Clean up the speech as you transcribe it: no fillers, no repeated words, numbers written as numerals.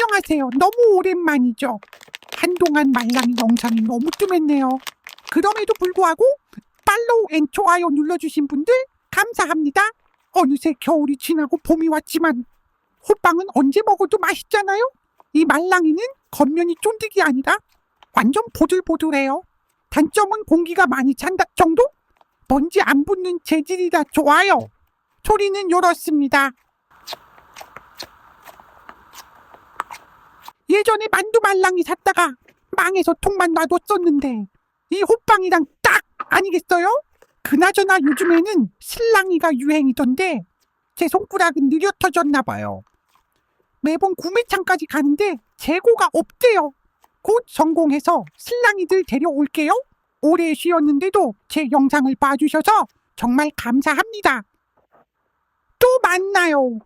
안녕하세요. 너무 오랜만이죠. 한동안 말랑이 영상이 너무 뜸했네요. 그럼에도 불구하고 팔로우 앤 좋아요 눌러주신 분들 감사합니다. 어느새 겨울이 지나고 봄이 왔지만 호빵은 언제 먹어도 맛있잖아요. 이 말랑이는 겉면이 쫀득이 아니라 완전 보들보들해요. 단점은 공기가 많이 찬다 정도? 먼지 안 붙는 재질이라 좋아요. 소리는 요렇습니다. 예전에 만두 말랑이 샀다가 망해서 통만 놔뒀었는데 이 호빵이랑 딱 아니겠어요? 그나저나 요즘에는 실랑이가 유행이던데 제 손가락은 느려 터졌나 봐요. 매번 구매창까지 가는데 재고가 없대요. 곧 성공해서 실랑이들 데려올게요. 오래 쉬었는데도 제 영상을 봐주셔서 정말 감사합니다. 또 만나요.